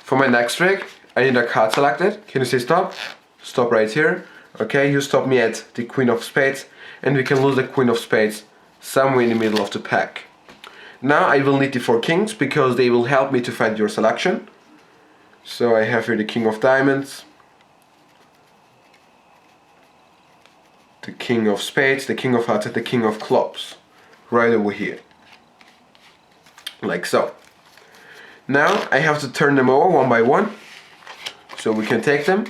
For my next trick, I need a card selected. Can you say stop? Stop right here. Okay, you stop me at the Queen of Spades, and we can lose the Queen of Spades somewhere in the middle of the pack. Now I will need the 4 kings because they will help me to find your selection. So I have here the King of Diamonds, the King of Spades, the King of Hearts, and the King of Clubs. Right over here. Like so. Now I have to turn them over one by one. So we can take them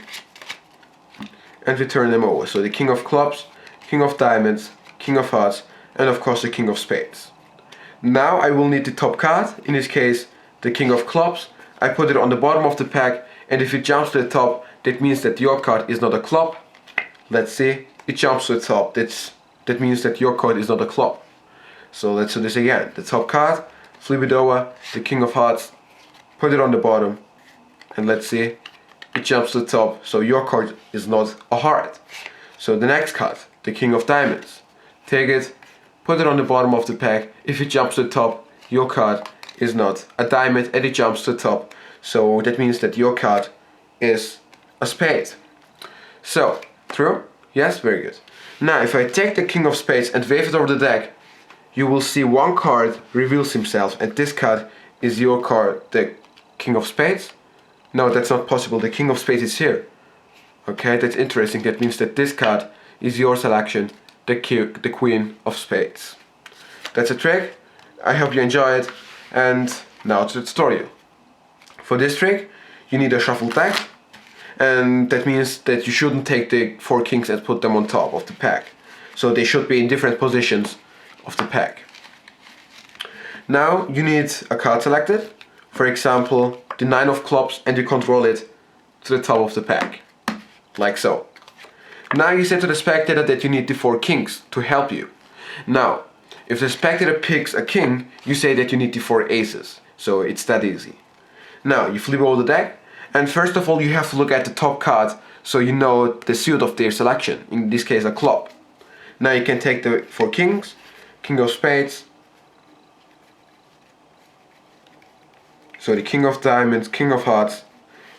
and we turn them over. So the King of Clubs, King of Diamonds, King of Hearts, and of course the King of Spades. Now I will need the top card, in this case the King of Clubs. I put it on the bottom of the pack, and if it jumps to the top, that means that your card is not a club. Let's see, it jumps to the top, that means that your card is not a club. So let's do this again. The top card, flip it over, the King of Hearts, put it on the bottom, and let's see, it jumps to the top, so your card is not a heart. So the next card, the King of Diamonds, take it, put it on the bottom of the pack. If it jumps to the top, your card is not a diamond and it jumps to the top. So that means that your card is a spade. So, true? Yes, very good. Now if I take the King of Spades and wave it over the deck, you will see one card reveals himself, and this card is your card, the King of Spades. No, that's not possible, the King of Spades is here. Okay, that's interesting, that means that this card is your selection, the Queen of Spades. That's a trick. I hope you enjoy it, and now to the tutorial. For this trick you need a shuffle deck, and that means that you shouldn't take the 4 kings and put them on top of the pack. So they should be in different positions of the pack. Now you need a card selected, for example the 9 of clubs, and you control it to the top of the pack, like so. Now you say to the spectator that you need the 4 kings to help you. Now, if the spectator picks a king, you say that you need the 4 aces. So it's that easy. Now you flip over the deck, and first of all you have to look at the top card so you know the suit of their selection, in this case a club. Now you can take the 4 kings, King of Spades, so the King of Diamonds, King of Hearts,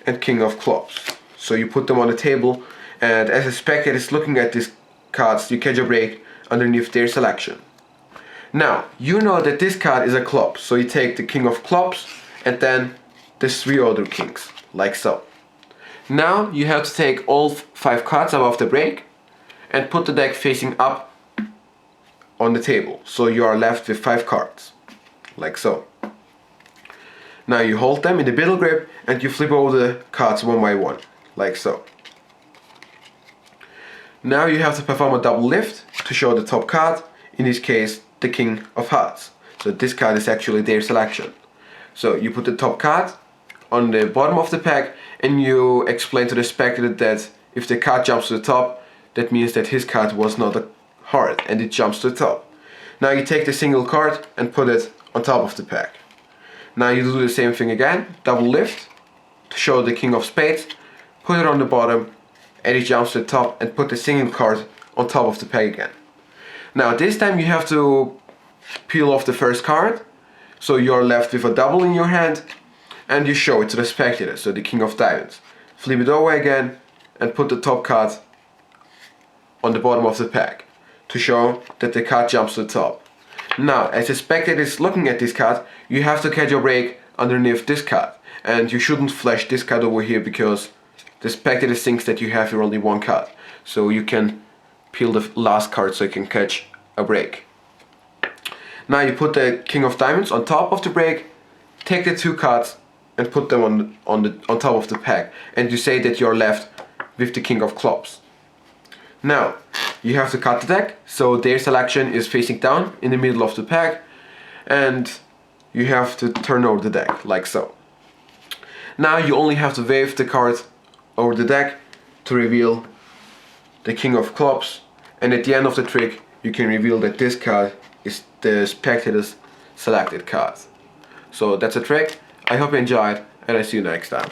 and King of Clubs. So you put them on the table, and as a spectator is looking at these cards, you catch a break underneath their selection. Now, you know that this card is a club, so you take the King of Clubs and then the 3 other kings, like so. Now you have to take all 5 cards above the break and put the deck facing up on the table, so you are left with 5 cards, like so. Now you hold them in the middle grip and you flip over the cards one by one, like so. Now you have to perform a double lift to show the top card, in this case the King of Hearts. So this card is actually their selection. So you put the top card on the bottom of the pack and you explain to the spectator that if the card jumps to the top, that means that his card was not a heart and it jumps to the top. Now you take the single card and put it on top of the pack. Now you do the same thing again, double lift to show the King of Spades, put it on the bottom, and it jumps to the top, and put the single card on top of the pack again. Now this time you have to peel off the first card, so you're left with a double in your hand, and you show it to the spectator, so the King of Diamonds. Flip it over again and put the top card on the bottom of the pack to show that the card jumps to the top. Now as the spectator is looking at this card, you have to catch your break underneath this card, and you shouldn't flash this card over here because the spectator thinks that you have here only 1 card. So you can peel the last card so you can catch a break. Now you put the King of Diamonds on top of the break, take the 2 cards and put them on top of the pack, and you say that you're left with the King of Clubs. Now you have to cut the deck so their selection is facing down in the middle of the pack, and you have to turn over the deck like so. Now you only have to wave the card over the deck to reveal the King of Clubs, and at the end of the trick you can reveal that this card is the spectator's selected card. So that's a trick. I hope you enjoyed, and I see you next time.